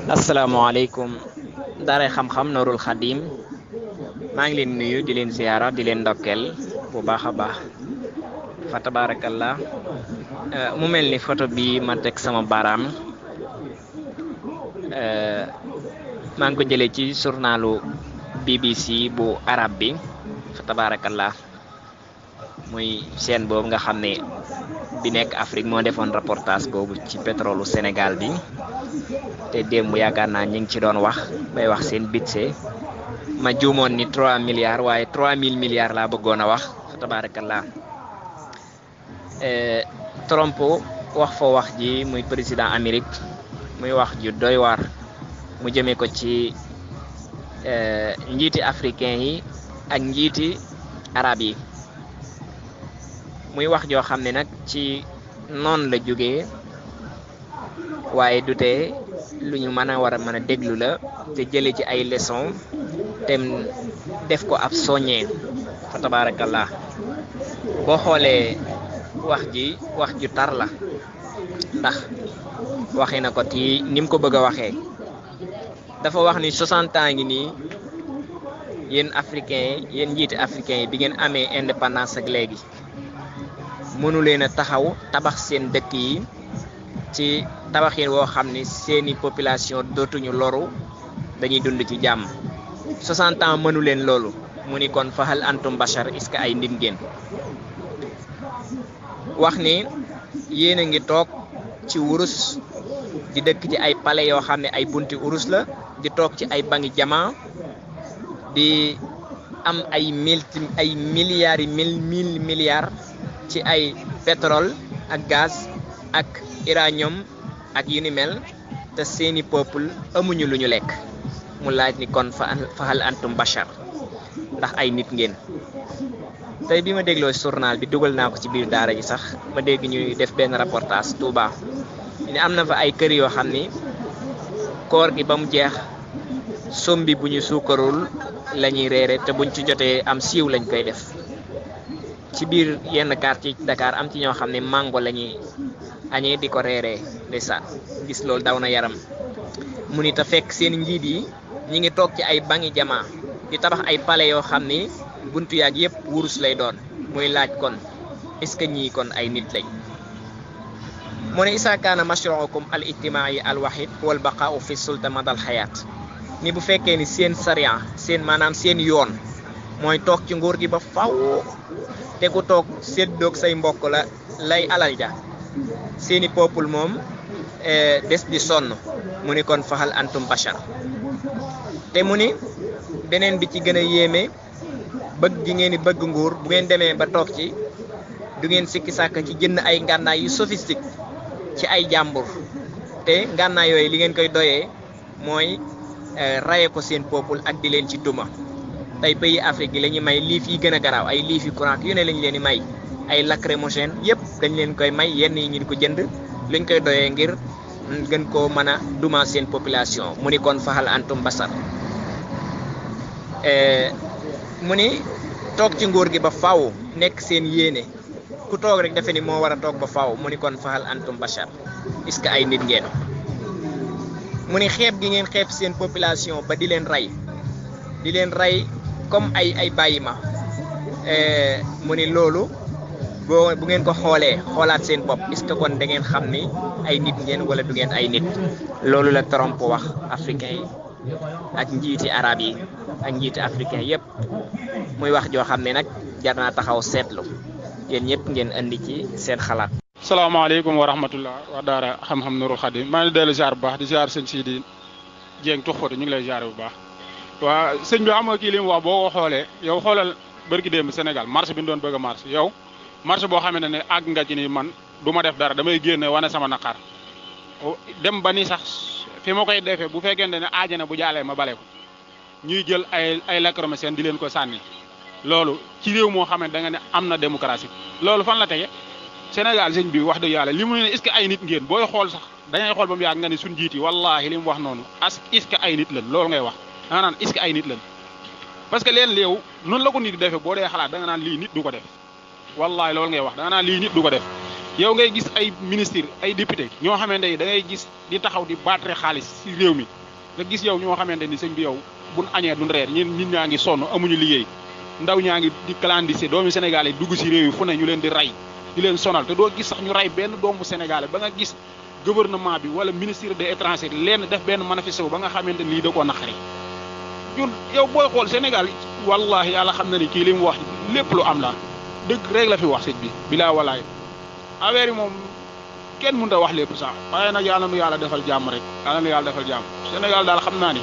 asalaamaaleykum daaray xam-xam Noorul Xadim maa ngi leen nuyu di leen ziyaara di leen ndokkeel bu baax a baax fa tabaarakallah mu mel ni photo bi ma teg sama baaraam maa ngi ko jëlee ci journalu BBC bu arab bi fa tabaarakallah muy chaîne boobu nga xam ne bi nekk Afrique moo defoon reportage boobu ci pétrole Sénégal bi te démb yaakaar naa ñu ngi ci doon wax bay wax seen budget ma juumoon ni 3 milliards waaye 3000 milliards laa bëggoon a wax fa tabaarakallah Trump wax fa wax ji muy président Amérique muy wax ju doy waar mu jëmee ko ci njiiti africain yi ak njiiti arab yi muy wax joo xam ne nag ci noonu la jógee waaye du tee lu ñu mën a war a mën a déglu la te jële ci ay leçon te def ko ab soññee fa tabaarakallah boo xoolee wax ju tar la ndax waxi na ko ci ni mu ko bëgg a waxee dafa wax ni 60 ans ngi nii yéen africains yi yéen njiiti africains yi bi ngeen amee indépendance ak léegi mënu leen a taxaw tabax seen dëkk yi ci tabaxin woo xam ni seeni population dootuñu loru dañuy dund ci jàmm 60 ans mënu leen loolu mu ni kon fahal antum bashar est-ce que ay nit ngeen wax ni yéen a ngi toog ci wurus di dëkk ci ay palais yoo xam ne ay bunti urus la di toog ci ay bangi jama di am ay milliards yi mille milliards ci ay pétrole ak gaz ak uranium ak yu ni mel te seeni peuple amuñu lu ñu lekk mu laaj ni kon fahal antum bashar ndax ay nit ngeen tey bi ma dégloo journal bi dugal naa ko ci biir daara ji sax ma dégg ñuy def benn reportage Touba ni am na fa ay kër yoo xam ni koor gi ba mu jeex sombi bu ñu suukarul la ñuy reere te buñ ci jotee am siiw lañ koy def ci biir yenn quartier ci Dakar am ci ñoo xam ne mango la ñuy añee di ko reeree ndeysaan gis loolu daw na yaram mu ni te fekk seen njiit yi ñi ngi toog ci ay bangi jamaa di tabax ay palais yoo xam ni buntu yaag yëpp wurus lay doon muy laaj kon est-ce que ñii kon ay nit lañ mu ne isa kaana mashruukum al ijtimaa'i al wahid wal baqaa'u fi sulta madal xayaat ni bu fekkee ni seen sariya seen maanaam seen yoon mooy toog ci nguur gi ba faw te ku toog séddoog say mbokk la lay alal ja seeni peuple moom des di sonn mu ni kon fahal antum bashar te mu ni beneen bi ci gën a yéeme bëgg gi ngeen di bëgg nguur bu ngeen demee ba toog ci du ngeen sikki sàkk ci jënd ay ngànnaay yu sophistique ci ay jàmbur te ngànnaay yooyu li ngeen koy doyee mooy raye ko seen peuple ak di leen ci duma tey pays Afrique yi la ñuy may liif yi gën a garaaw ay liif yi courant yu ne lañ leen di may ay lacrymogène yëpp dañ leen koy may yenn yi ñu di ko jënd luñ koy doyee ngir gën koo mën a duma seen population mu ni kon fahal antum basar mu ni toog ci nguur gi ba faw nekk seen yéene ku toog rek defe ni moo war a toog ba faw mu ni kon fahal antum bashar est-ce que ay nit ngeen mu ni xeeb gi ngeen xeeb seen population ba di leen rey comme ay bàyyi ma mu ni loolu bu ngeen ko xoolaat seen bopp est-ce que kon da ngeen xam ni ay nit ngeen wala du ngeen ay nit loolu la Trump wax africain yi ak njiiti arab yi ak njiiti africain yépp muy wax joo xam ne nag jar naa taxaw seetlu yéen ñëpp ngeen andi ci seen xalaat. salaamaaleykum wa rahmatullah wa daara xam-xam Noorul Xadim maa ngi dellu ziar bu baax di ziar sëñ Sidi Dieng Tuxfatu ñu ngi lay ziar bu baax waa sëñ bi xam nga kii li mu wax boo ko xoolee yow xoolal bërki démb Sénégal marché bi ñu doon bëgg a marché yow marché boo xamante ne àgg nga ci ni man du ma def dara damay génne wane sama naqar dem ba ni sax fi ma koy defee bu fekkente ne aajana bu jaalee ma bale ko ñuy jël ay lacrymogène di leen ko sànni loolu ci réew moo xam ne da nga ne am na démocratie loolu fan la tege Sénégal sëñ bi wax dëgg yàlla li mu ne est-ce que ay nit ngeen booy xool sax dangay xool ba mu yàgg nga ne suñ jiit yi wallaahi li mu wax noonu est-ce que ay nit lañ loolu ngay wax da nga naan est-ce que ay nit lañ parce que leen léew noonu la ko nit defee boo dee xalaat da nga naan lii nit du ko def wallaahi loolu ngay wax da nga naan lii nit du ko def yow ngay gis ay ministre ay député ñoo xamante ni da ngay gis di taxaw di battre xaalis ci réew mi nga gis yow ñoo xamante ni sëñ bi yow buñ añee duñ reer ñeen nit ñaa ngi sonn amuñu liggéey ndaw ñaa ngi di clandestin doomu Sénégal yi dugg si réew yi fu ne ñu leen di rey di leen sonal te doo gis sax ñu rey benn doomu Sénégal ba nga gis gouvernement bi wala ministère des étrangers leen def benn manifestation ba nga xamante ni lii da koo naqari ñun yow booy xool Sénégal wallahi yàlla xam na ni kii li mu wax lépp lu am la dëgg rek la fi wax sëñ bi bilaa walaay affaire yi moom kenn mënut a wax lépp sax waaye nag yàlla nu yàlla defal jàmm rek yàlla nu yàlla defal jàmm Sénégal daal xam naa ni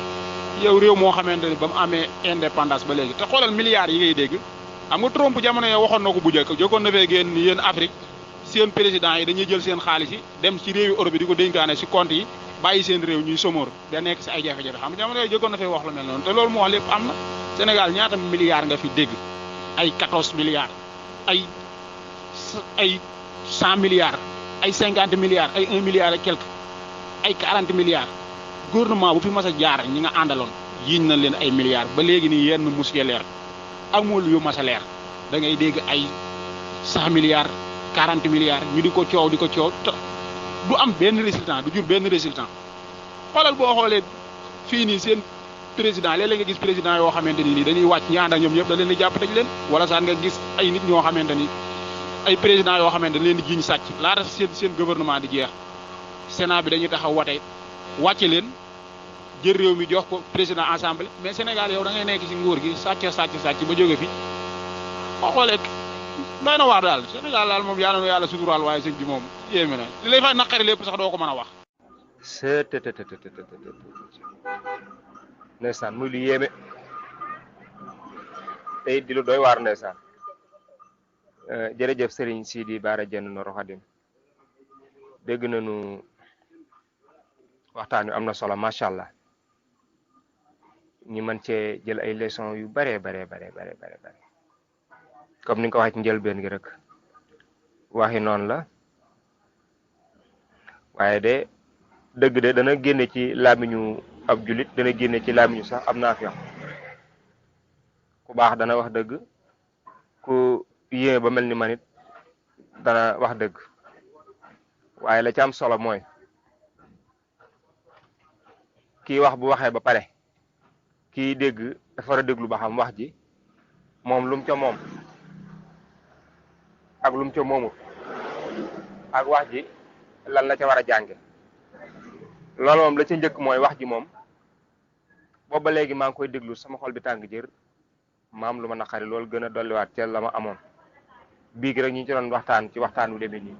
yow réew moo xamante ni ba mu amee indépendance ba léegi te xoolal milliards yi ngay dégg xam nga Trump jamono yoo waxoon na ko bu njëkk jokkoon na fee génn yéen Afrique seen président yi dañuy jël seen xaalis yi dem ci réewi Europe yi di ko dénkaane ci compte yi bàyyi seen réew ñuy somóor da nekk ci ay jafe-jafe xam nga jamono yooyu jokkoon na fee wax lu mel noonu te loolu mu wax lépp am na Sénégal ñaata milliards nga fi dégg ay 14 milliards ay 100 milliards ay 50 milliards ay 1 milliard et quelque ay 40 milliards gouvernement bu fi mas a jaar ñi nga àndaloon yiñ na leen ay milliards ba léegi nii yenn muskee leer amul yu mas a leer da ngay dégg ay 100 milliards 40 milliards ñu di ko coow du am benn résultat du jur benn résultat xoolal boo xoolee fii nii seen président léeg-léeg nga gis président yoo xamante ni nii dañuy wàcc ñi ànd ak ñoom ñëpp da leen di jàpp tëj leen wala sax nga gis ay nit ñoo xamante ni ay président yoo xamante dañ leen di jiiñ sàcc laata seen gouvernement di jeex Sénat bi dañuy taxaw wate wàcce leen jël réew mi jox ko président assemblée mais Sénégal yow da ngay nekk ci nguur gi sàcc ba jóge fi boo xoolee doy na waar daal Sénégal daal moom yàlla na yàlla suturaal waaye sëñ bi moom yéeme na li lay fay naqari lépp sax doo ko mën a wax. ndeysaan muy lu yéeme tey di lu doy waar ndeysaan jërëjëf Serigne Sidi Bara Dieng Nourou Khadim dégg nañu waxtaan wi am na solo macha allah ñu mën cee jël ay leçons yu bare comme ni nga ko waxee ci njëlbeen gi rek waxi noonu la waaye de dëgg de dana génne ci làmmiñu ab julit dana génne ci làmmiñu sax am naa fi ku baax dana wax dëgg ku yéeme ba mel ni man it dana wax dëgg waaye la ci am solo mooy kii wax bu waxee ba pare kii dégg dafa war a déglu ba xam wax ji moom lum ca moom ak lum ca moomut ak wax ji lan la ca war a jànge loolu moom la ca njëkk mooy wax ji moom booba léegi maa ngi koy déglu sama xol bi tàng jër maam lu ma naqari loolu gën a dolliwaat ca la ma amoon bii gi rek ñu ci doon waxtaan ci waxtaan wu demee nii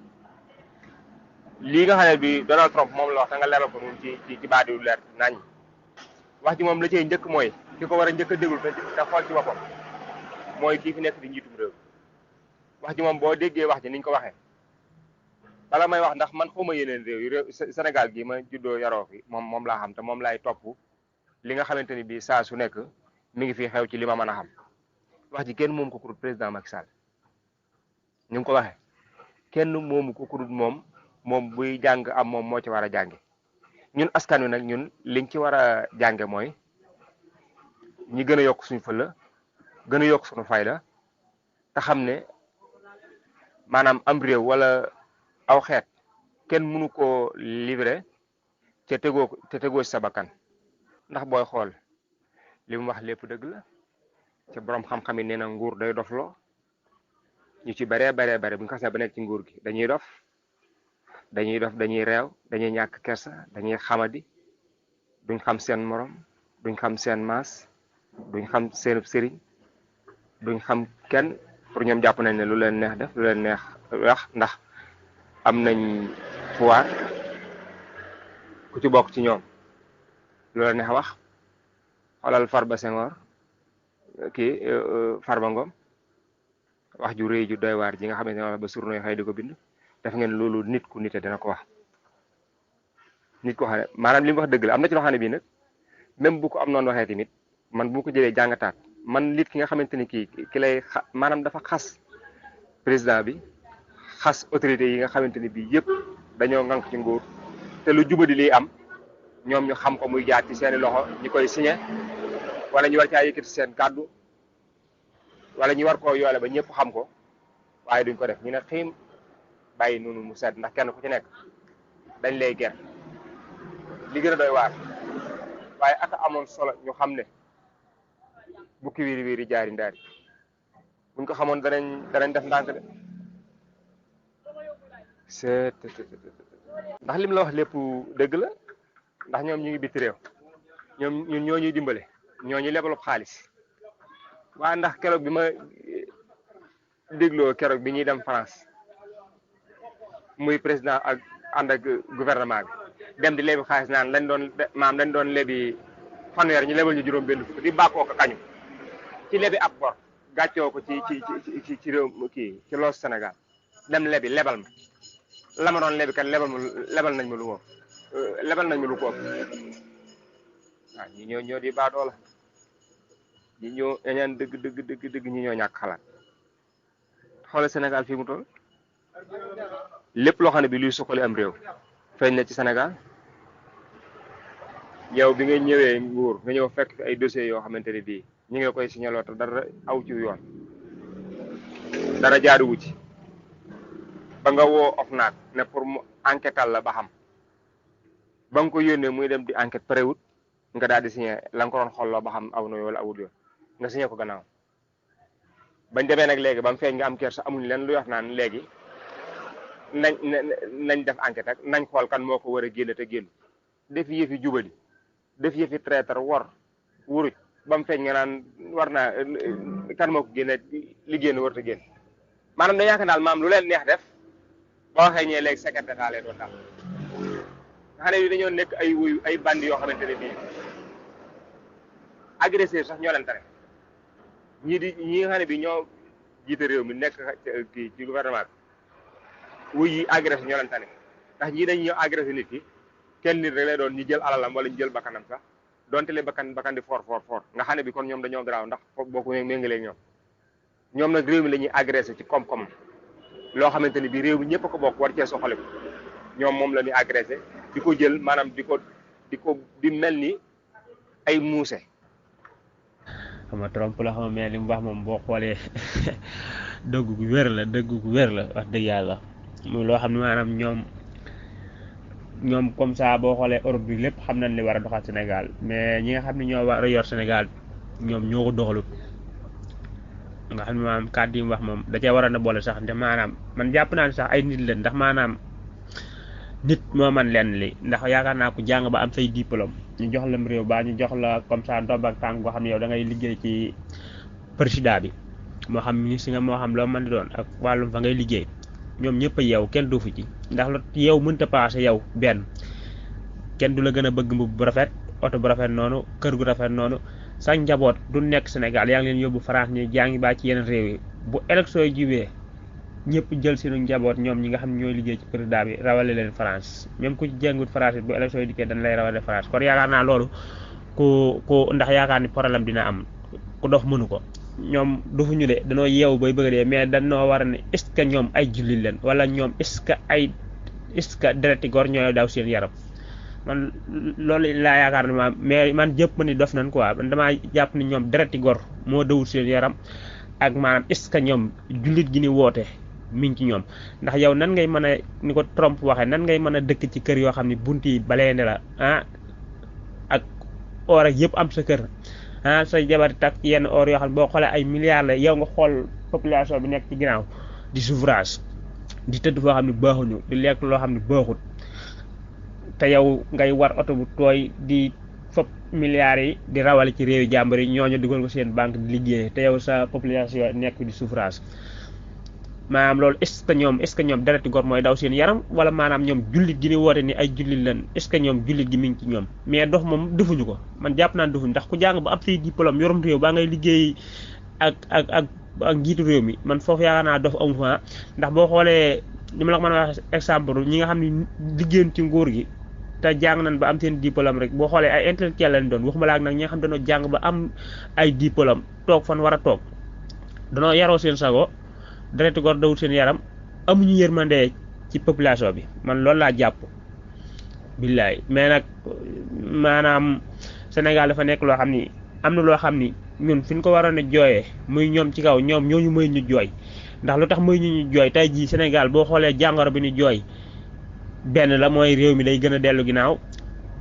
lii nga xam ne bi Donald Trump moom la wax te nga leeral ko noonu ci baat yu leer nañ wax ji moom la cay njëkk mooy ki ko war a njëkk a déglu te xool ci boppam mooy kii fi nekk di njiitum réew wax ji moom boo déggee wax ji niñ ko waxee bala may wax ndax man xawma yeneen réew yi Sénégal gi ma juddoo yaroo fi moom laa xam te moom laay topp li nga xamante ni bii saa su nekk mi ngi fi xew ci li ma mën a xam wax ji kenn moomu ko kurut président Macky Sall ñu ngi ko waxee kenn moomu ko kurut moom buy jàng am moom moo ci war a jànge ñun askan wi nag ñun liñ ci war a jànge mooy ñi gën a yokk suñu fëla gën a yokk suñu fayda te xam ne maanaam am réew wala aw xeet kenn mënu koo livrer te tegoo ci sa bakkan ndax booy xool li mu wax lépp dëgg la te borom xam-xam yi nee na nguur day dofloo ñu ci bare bu ñu xasee ba nekk ci nguur gi dañuy dof dañuy réew dañuy ñàkk kersa dañuy xamadi duñ xam seen morom duñ xam seen maas duñ xam seen sëriñ duñ xam kenn pour ñoom jàpp nañ ne lu leen neex def lu leen neex wax ndax am nañ pouvoir ku ci bokk ci ñoom lu leen neex wax xoolal Farba Senghor kii Farba Ngom wax ju rëy ju doy waar ji nga xamante ne ba surnoy xëy di ko bind def ngeen loolu nit ku nite dina ko wax nit ko xam ne maanaam li mu wax dëgg la am na ci loo xam ne bii nag même bu ko am noonu waxee tamit man bu ko jëlee jàngataat man nit ki nga xamante ni ki lay maanaam dafa xas président bi xas autorité yi nga xamante ni bii yëpp dañoo ŋànk ci nguur te lu jubadi liy am ñoom ñu xam ko muy jaar ci seeni loxo ñi koy signé wala ñu war caa yëkkati seen kàddu wala ñu war koo yoole ba ñëpp xam ko waaye duñ ko def ñu ne xiim bàyyi noonu mu sedd ndax kenn ku ci nekk dañ lay ger li gën a doy waar waaye aka amoon solo ñu xam ne bukki wiiri wiiri jaari ndaari buñ ko xamoon danañ def ndànk de ndax lim la wax lépp dëgg la ndax ñoom ñu ngi biti réew ñoom ñun ñoo ñuy dimbale ñoo ñu lebalub xaalis waaye ndax keroog bi ma dégloo keroog bi ñuy dem France muy président ak ànd ak gouvernement bi dem di lebi xaalis naan lañ doon lebi fanweer ñu lebal ñu juróom benn fukk di bàkkoo ko kañu ci lebi ab bor gàccoo ko ci réew kii ci loos Sénégal dem lebi lebal ma la ma doon lebi kat lebal nañ ma lu moom lebal nañ ma lu ko waaw ñi ñoo di baadoo la ñi ñoo ñaan dëgg ñi ñoo ñàkk xalaat xoolal Sénégal fii mu toll lépp loo xam ne bi luy suqali am réew feeñ na ci Sénégal yow bi nga ñëwee nguur nga ñëw fekk ay dossiers yoo xamante ne bii ñu ngi la koy signaloo te dara aw ci yoon dara jaaduwu ci ba nga woo OFNAC ne pour mu enquêtal la ba xam ba nga ko yónnee muy dem di enquête préwut nga daal di signé la nga ko doon xolloo ba xam aw na wala awut yoon nga signé ko gannaaw bañ demee nag léegi ba mu feeñ nga am kersa amuñ leen luy wax naan léegi nañ def enquête ak nañ xool kan moo ko war a génne te génn def yëfi jubali def yëfi traiteur wor wuruj ba mu feeñ nga naan war naa kan moo ko génne li génn war te génn maanaam da yaakaar daal maam lu leen neex def boo waxee ñee léegi secret d'état leen doon daal nga xam ne dañoo nekk ay wuyu ay bandi yoo xamante ne bii agresseur sax ñoo leen tane ñi nga xam ne bi ñoo jiite réew mi nekk kii ci gouvernement bi wuy yi agressé ñoo leen tane ndax ñii dañu ñëw agressé nit ki kenn nit rek lay doon ñu jël alalam wala ñu jël bakkanam sax donte le bakkan di fort nga xam ne bi kon ñoom dañoo garaaw ndax boo ko méngalee ñoom nag réew mi la ñuy agressé ci koom-koom loo xamante ni bi réew mi ñëpp a ko bokk war cee soxale ko ñoom moom la ñuy agressé di ko jël maanaam di mel ni ay muuse. xam nga Trump la xam mais li mu wax moom boo xoolee dëgg gu wér la wax dëgg yàlla muy loo xam ne maanaam ñoom comme ça boo xoolee Europe bi lépp xam nañ li war a doxal Sénégal mais ñi nga xam ne ñoo war a yor Sénégal ñoom ñoo ko doxalut nga xam ne maanaam kàddu yi mu wax moom da cee waroon a boole sax ndax maanaam man jàpp naa ne sax ay nit leen ndax maanaam nit moo man lenn li ndax yaakaar naa ko jàng ba am say diplôme ñu jox la réew ba ñu jox la comme ça ndomb ak tànk boo xam ne yow da ngay liggéey ci président bi moo xam ministre nga moo xam loo mën di doon ak wàllum fa ngay liggéey ñoom ñëpp a yow kenn du fu ci ndax lu yow mënta passé yow benn kenn du la gën a bëgg mbubb bu rafet oto bu rafet noonu kër gu rafet noonu sax njaboot du nekk Sénégal yaa ngi leen yóbbu France ñu jàngi baa ci yeneen réew yi bu élection yi jiwee ñëpp jël seenu njaboot ñoom ñi nga xam ne ñooy liggéey ci président bi rawale leen France même ku ci jàngut France bu élection yi dikkee dañ lay rawale France kon yaakaar naa loolu ku ndax yaakaar ni problème dina am ku dox mënu ko ñoom dufuñu de danoo yeewu bay bëgg dee mais dañoo war a ne est-ce que ñoom ay jullit leen wala ñoom est-ce que dereti góor ñooy daw seen yaram man loolu laa yaakaar ne mais man jëpp ma ni dof nañ quoi man damaa jàpp ni ñoom dereti góor moo dawul seen yaram ak maanaam est-ce que ñoom jullit gi ni woote miñ ci ñoom ndax yow nan ngay mën a ni ko Trump waxee nan ngay mën a dëkk ci kër yoo xam ne bunt yi balee ne la ak or ak yëpp am sa kër sa jabar tak yenn or yoo xam ne boo xoolee ay milliards la yow nga xool population bi nekk ci ginnaaw di souffrage di tëdd foo xam ne baaxuñu di lekk loo xam ne baaxut te yow ngay war oto bu tooy di fop milliards yi di rawale ci réewi jàmbur yi ñooñu dugal ko seen banque di liggéey te yow sa population nekk di souffrage maanaam loolu est-ce que ñoom dereti góor mooy daw seen yaram wala maanaam ñoom jullit gi ni woote ni ay jullit lan est-ce que ñoom jullit gi mi ngi ci ñoom mais dox moom defuñu ko man jàpp naa defuñu ndax ku jàng ba am say diplôme yorum réew baa ngay liggéey ak njiitu réew mi man foofu yaakaar naa dof amu fa ndax boo xoolee li ma la ko mën a wax exemple ñi nga xam ne liggéeyoon ci nguur gi te jàng nañ ba am seen diplôme rek boo xoolee ay intellectuel lañ doon waxuma la ak nag ñi nga xam dañoo jàng ba am ay diplôme toog fan war a toog danoo yaroo seen sago dereti góor dawul seen yaram amuñu yërmande ci population bi man loolu laa jàpp billaay mais nag maanaam Sénégal dafa nekk loo xam ni am na loo xam ni ñun fi ñu ko waroon a jooyee muy ñoom ci kaw ñoom ñooñu may ñu jooy ndax lu tax may ñu jooy tey jii Sénégal boo xoolee jàngoro bi ñu jooy benn la mooy réew mi day gën a dellu ginnaaw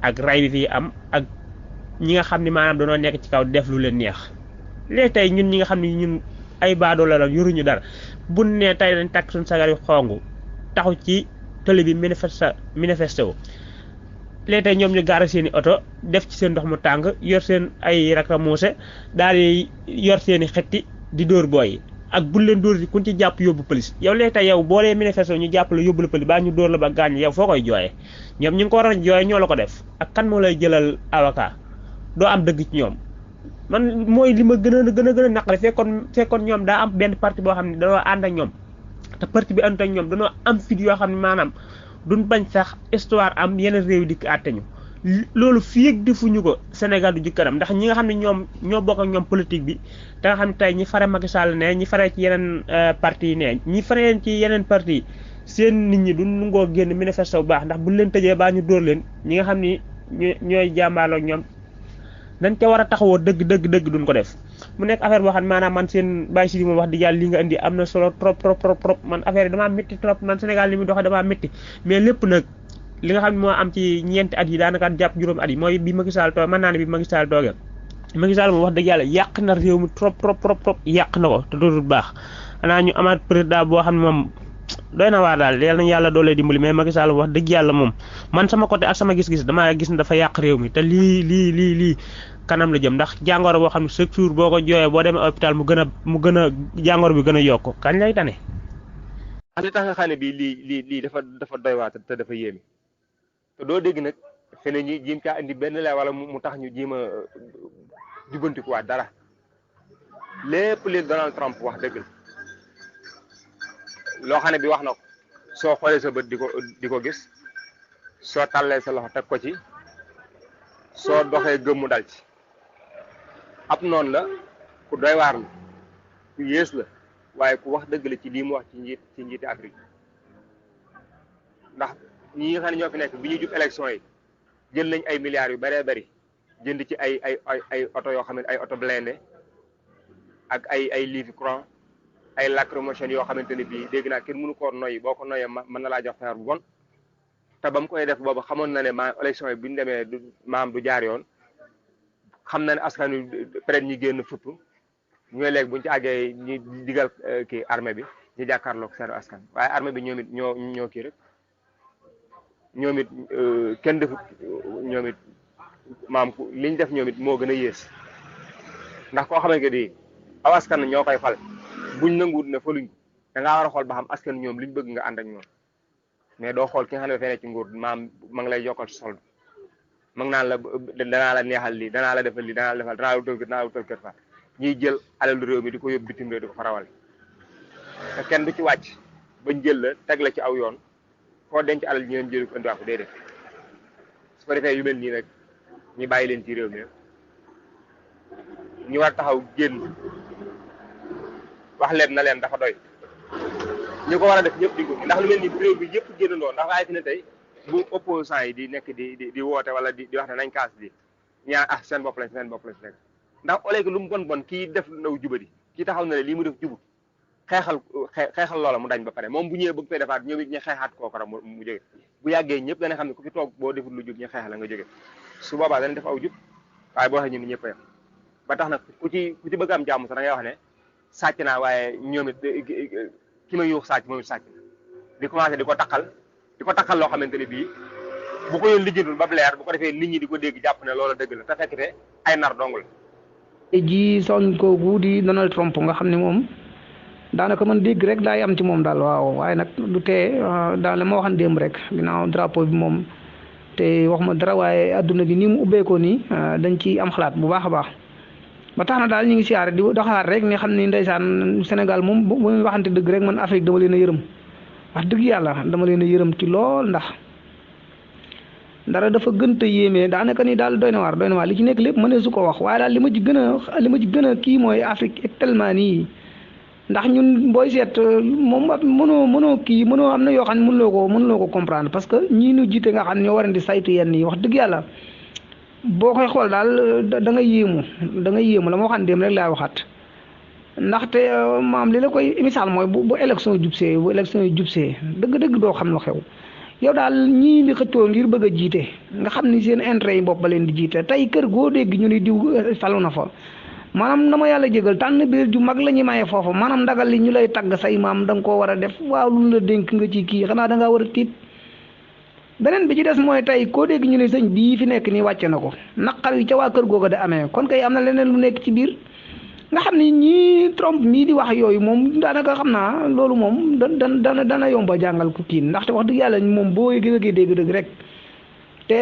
ak ray bi fii am ak ñi nga xam ne maanaam dañoo nekk ci kaw def lu leen neex léegi tey ñun ñi nga xam ne ñun ay baadoola la yoruñu dara bu ne tey dañ takk suñu sagar yu xongu taxu ci télé bi manifesté wu léegi tey ñoom ñu gaara seen i oto def ci seen ndox mu tàng yor seen ay rakramuuse daal di yor seen i xetti di dóor booy ak bu leen dóor kuñ ci jàpp yóbbu police yow léegi tey yow boo dee manifesté ñu jàpp la yóbbu la police baa ñu dóor la ba gaañ yow foo koy jooyee ñoom ñu ngi ko war a jooyee ñoo la ko def ak kan moo lay jëlal avocat doo am dëgg ci ñoom man mooy li ma gën a naqare fekkoon ñoom daa am benn parti boo xam ne dañoo ànd ak ñoom te parti bi ànd ak ñoom dañoo am fit yoo xam ne maanaam duñ bañ sax histoire am yeneen réew di ko àtte ñu loolu fii ak defuñu ko Sénégal du jikkanam ndax ñi nga xam ne ñoom ñoo bokk ak ñoom politique bi te nga xam ne tey ñi fare Macky Sall ne ñi fare ci yeneen parti yi ne ñi fare ci yeneen parti yi seen nit ñi duñ nangoo génn manifeste bu baax ndax buñ leen tëjee baa ñu dóor leen ñi nga xam ni ñooy jàmbaarloo ak ñoom dañ ca war a taxawoo dëgg duñ ko def mu nekk affaire boo xam ne maanaam man seen bàyyi si moom wax di yàlla li nga indi am na solo trop man affaire yi damaa métti trop man Sénégal li muy doxee damaa métti mais lépp nag li nga xam ne moo am ci ñeenti at yi daanaka jàpp juróom at yi mooy bi Macky Sall toog mën naa ne bi Macky Sall toogee Macky Sall moom wax dëgg yàlla yàq na réew mi trop yàq na ko te dootul baax xanaa ñu amaat président boo xam ne moom doy na waar daal yal nañu yàlla doole dimbali mais Macky Sall wax dëgg yàlla moom man sama côté ak sama gis-gis damaa gis ne dafa yàq réew mi te lii kanam la jëm ndax jàngoro boo xam ne chaque jour boo ko jooyee boo demee hôpital mu gën a jàngoro bi gën a yokk kañ lay tane. li tax nga xam ne bii lii dafa doy waar te dafa yéeme te doo dégg nag fene ñi jiim caa indi benn la wala mu tax ñu jiima jubbantikuwaat dara lépp li Donald Trump wax dëgg la loo xam ne bi wax na ko soo xoolee sa bët di ko gis soo tàllee sa loxo teg ko ci soo doxee gëmmu dal ci ab noonu la ku doy waar la ku yées la waaye ku wax dëgg la ci lii mu wax ci njiiti Afrique ndax ñi nga xam ne ñoo fi nekk bi ñu jub élection yi jël nañ ay milliards yu bëree bëri jënd ci ay oto yoo xam ne ay oto blindé ak ay liifi courant ay lacrymogène yoo xamante ne bii dégg naa kenn mënu koo noyyi boo ko noyyee mën na laa jox feebar bu bon te ba mu koy def boobu xamoon na ne élection yi bu ñu demee du jaar yoon xam na ne askan wi peut-être ñi génn fupp ñooy léegi buñ ci àggee ñi digal kii armée bi ñu jàkkaarloog seen askan waaye armée bi ñoom it ñoo kii rek ñoom it kenn defut ñoom it liñ def ñoom it moo gën a yées ndax koo xamante ni aw askan ñoo koy fal buñ nanguwut ne faluñ ko da ngaa war a xool ba xam askan ñoom liñ bëgg nga ànd ak ñoom mais doo xool ki nga xam ne dafay nekk ci nguur ma ngi lay yokkal solde ma ngi naan la danaa la neexal lii danaa la defal lii danaa la defal danaa la wutal kër fa ñuy jël alalu réew mi di ko yóbbu bitim réew di ko farawal te kenn du ci wàcc bañ jël la teg la ci aw yoon foo denc alal ñi leen jël ko indiwaat ko déedéet su ko defee yu mel nii nag ñu bàyyi leen ci réew mi ñu war taxaw génn wax leen na leen dafa doy ñu ko war a def ñëpp di ko ndax lu mel ni réew bi yëpp génnandoo ndax waaye fi ne tey bu opposant yi di nekk di woote wala di wax ne nañ kaas di ñaa seen bopp lañ nekk ndax oleegi lu mu bon kii def ndaw jubadi kii taxaw na ne lii mu def jubut xeexal loola mu dañ ba pare moom bu ñëwee bëgg fay defaat ñoom it ñu xeexaat kookara mu jóge bu yàggee ñëpp dana xam ne ku fi toog boo defut lu jub ñu xeexal la nga jóge su boobaa dana def aw jub waaye boo waxee ñun ñëpp yam ba tax nag ku ci bëgg am jàmm sax da ngay wax ne sàcc naa waaye ñoom it ki ma yuux sàcc moom it sàcc di commencé di ko takkal loo xamante ne bii bu ko yoon lijjantul ba leer bu ko defee nit ñi di ko dégg jàpp ne loola dëgg la te fekk te ay nar dong la. ji son kooku di Donald Trump nga xam ne moom daanaka man dégg rek daay am ci moom daal waaw waaye nag du tee daal la ma waxan démb rek ginnaaw drapeau bi moom te wax ma dara waaye adduna bi ni mu ubbeekoo nii dañ ci am xalaat bu baax a baax ba tax na daal ñu ngi siyaare di doxalaat rek ni xam ni ndeysaan Sénégal moom bu muy waxante dëgg rek man Afrique dama leen a yërëm wax dëgg yàlla dama leen a yërëm ci lool ndax dara dafa gënta yéeme daanaka ni daal doy na waar li ci nekk lépp mënee su ko wax waaye daal li ma ci gën a kii mooy Afrique tellement nii ndax ñun booy seet moom mënoo am na yoo xam ne mënuloo ko comprendre parce que ñii ñu jiite nga xam ne ñoo war a di saytu yenn yi wax dëgg yàlla boo koy xool daal da nga yéemu la ma waxaan dem rek laay waxaat ndaxte maam li la koy misaal mooy bu élection yi jubsee dëgg-dëgg doo xam lu xew yow daal ñii di xëccoo ngir bëgg a jiite nga xam ni seen intérêt yi bopp ba leen di jiite tey kër goo dégg ñu ni diw falu na fa maanaam na ma yàlla jégal tànn biir ju mag la ñuy maye foofa maanaam ndagal li ñu lay tagg say maam da nga koo war a def waaw lu la dénk nga ci kii xanaa da ngaa war a tiit beneen bi ci des mooy tey koo dégg ñu ne sëñ bii fi nekk nii wàcce na ko naqar yi ca waa kër googa da amee kon kay am na leneen lu nekk ci biir nga xam ni ñii Trump mii di wax yooyu moom daanaka xam naa loolu moom dana yomba jàngal ku kii ndaxte wax dëgg yàlla moom boo gëgee dégg-dëgg rek te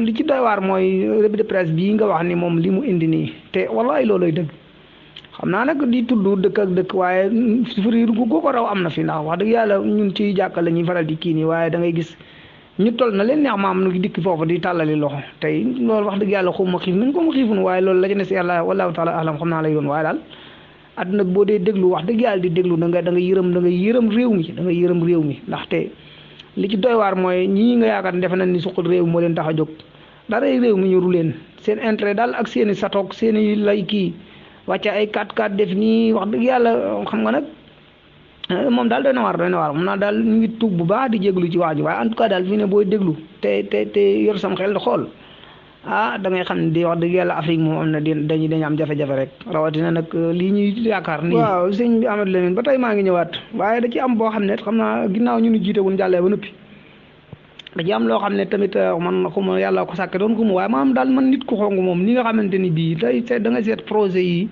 li ci doy waar mooy revue de presse bii nga wax ni moom li mu indi nii te wallaay looloy dëgg xam naa nag di tudd dëkk ak dëkk waaye souffrir gu ko raw am na fi ndax wax dëgg yàlla ñun ci jàkka la ñuy faral di kii nii waaye da ngay gis ñu toll na leen neex maam nu dikk foofu di tàllali loxo tey loolu wax dëgg yàlla xaw ma xiif nañ ko ma xiifun waaye loolu la ci ne si yàlla wallahu taala alam xam naa lay doon waaye daal àdduna boo dee déglu wax dëgg yàlla di déglu da nga yërëm réew mi da nga yërëm réew mi ndaxte li ci doy waar mooy ñii nga yaakaar defe nañ ni suqal réew moo leen tax a jóg dara réew mi ñoru leen seen intérêt daal ak seen i satoog seen i lay kii wàcce ay 4x4 def nii wax dëgg yàlla xam nga nag moom daal doy na waar moom naa daal ñu ngi tuub bu baax di jéglu ci wax ji waaye en tout cas daal fii ne booy déglu te yor sam xel di xool da ngay xam ne di wax dëgg yàlla Afrique moom am na dañuy am jafe-jafe rek rawatina nag lii ñuy yaakaar nii waaw sëñ bi Amadou Lamine ba tey maa ngi ñëwaat waaye da ci am boo xam ne xam naa ginnaaw ñu ni jiite wuñ jàllee ba noppi da ci am loo xam ne tamit man xuma yàlla ko sàkke doon xuma waaye maanaam daal man nit ku xong moom ni nga xamante ni bii tey da nga seet projet yi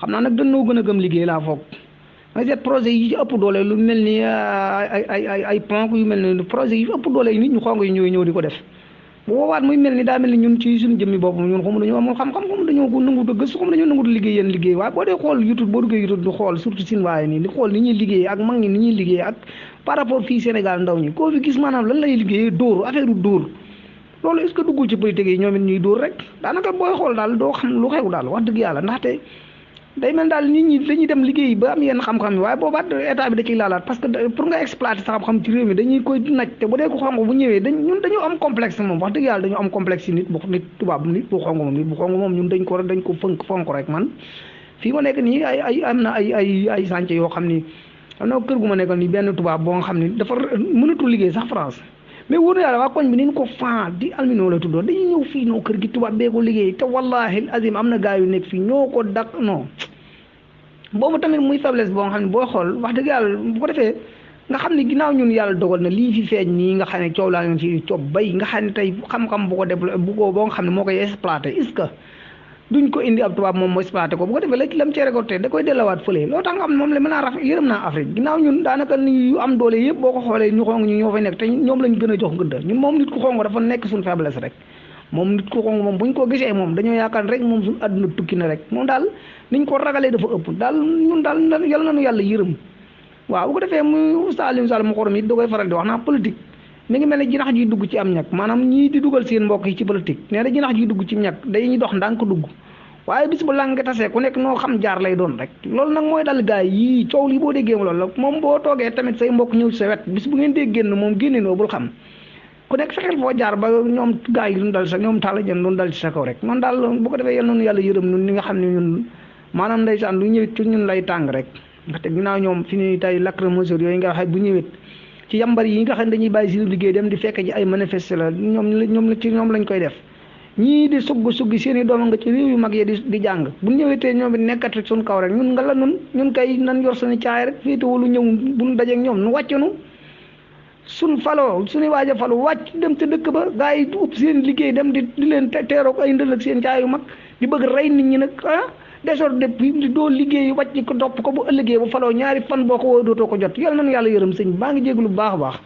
xam naa nag dañoo gën a gëm liggéey laa foog nga seet projet yi ci ëpp doole lu mel ni ay ponk yu mel ni projet yi ëpp doole yi nit ñu xong yi ñooy ñëw di ko def bu boobaat muy mel ni daa mel ni ñun ci suñu jëmmi bopp ñun xamu dañoo amul xam-xam xamu dañoo ko nangu a gëstu xamu dañoo nangu liggéey yéen liggéey waaye boo dee xool YouTube boo duggee YouTube di xool surtout sin waaye nii di xool ni ñuy liggéey ak mag ñi ni ñuy liggéey ak par rapport fii Sénégal ndaw ñi koo fi gis maanaam lan lay liggéeyee dóor affaire dóor loolu est-ce que duggul ci politique yi ñoom it ñuy dóor rek daanaka booy xool daal doo xam lu xew daal wax dëgg yàlla ndaxte day mel daal nit ñi dañuy dem liggéey ba am yenn xam-xam yi waaye boobaat état bi da ciy laalaat parce que pour nga exploiter sa xam-xam ci réew mi dañuy koy naj te bu dee ko xong bu ñëwee ñun dañoo am complexe moom wax dëgg yàlla dañoo am complexe yi nit tubaab nit bu xong moom ñun dañ ko fonk rek man fii ma nekk nii am na ay chantier yoo xam ni am na kër gu ma nekkal nii benn tubaab boo nga xam ni dafa mënatul liggéey sax France mais wóor na yàlla waa koñ bi ni ñu ko fan di almino la tuddoon dañuy ñëw fii noo kër gi tubaab bee ko liggéey te wallahi azim am na gaa yu nekk fii ñoo ko dak non boobu tamit muy faiblesse boo nga xam ne boo xool wax dëgg yàlla bu ko defee nga xam ne ginnaaw ñun yàlla dogal na lii fi feeñ nii nga xam ne coow laa ngeen ci coob bay nga xam ne tey xam-xam bu ko développé boo nga xam ne moo koy exploité est-ce que duñ ko indi ab tubaab moom moo exploité ko bu ko defee la lam cee récolté da koy dellawaat fële loolu tax nga xam ne moom la mën a rafet yërëm naa Afrique ginnaaw ñun daanaka ni yu am doole yëpp boo ko xoolee ñu xong ñu ñoo fay nekk te ñoom lañ gën a jox gëdd ñun moom nit ku xong dafa nekk suñu faiblesse rek moom nit ku xong moom buñ ko gisee moom dañoo yaakaar rek moom suñu àdduna tukki na rek moom daal niñ ko ragalee dafa ëpp daal ñun daal yal nañu yàlla yërëm waaw bu ko defee muy Oustaz Alioune Sall mu xorom it da koy faral di wax naa politique mi ngi mel ne jinax ji dugg ci am ñag maanaam ñii di dugal seen mbokk yi ci politique nee na jinax ji dugg ci ñag dañuy dox ndànk dugg waaye bis bu làng tasee ku nekk noo xam jaar lay doon rek loolu nag mooy dal gaay yii coow lii boo déggee loolu la moom boo toogee tamit say mbokk ñëw ci sa wet bis bu ngeen dee génn moom génneenoo bul xam ku nekk fexeel foo jaar ba ñoom gaay yi duñ dal sa ñoom taala jën duñ dal ci sa kaw rek noonu daal bu ko defee yal nañu yàlla yërëm ñun li nga xam ne ñun maanaam ndeysaan lu ñëwit ci ñun lay tàng rek ndaxte ginnaaw ñoom fi ñuy tay lacrymogène yooyu nga waxee bu ñëwit ci yambar yi nga xam ne dañuy bàyyi si liggéey dem di fekk ji ay manifeste la ñoom lañ koy def ñii di sugg seen i doom nga ci réew yu mag yi di jàng bu ñëwetee ñoom it nekkat suñ kaw rek ñun nga la ñun kay nan yor suñu caay rek féetewulu ñëw buñ dajeek ñoom nu wàccunu suñ faloo suñu waaj a falu wàcc dem ca dëkk ba gars yi upp seen liggéey dem di leen teeroog ay ndël ak seen caay yu mag di bëgg rey nit ñi nag désordre bi doo liggéey wàcc ko topp ko bu ëllëgee bu faloo ñaari fan boo ko woo dootoo ko jot yal nañu yàlla yërëm sëñ baa ngi jéglu bu baax a baax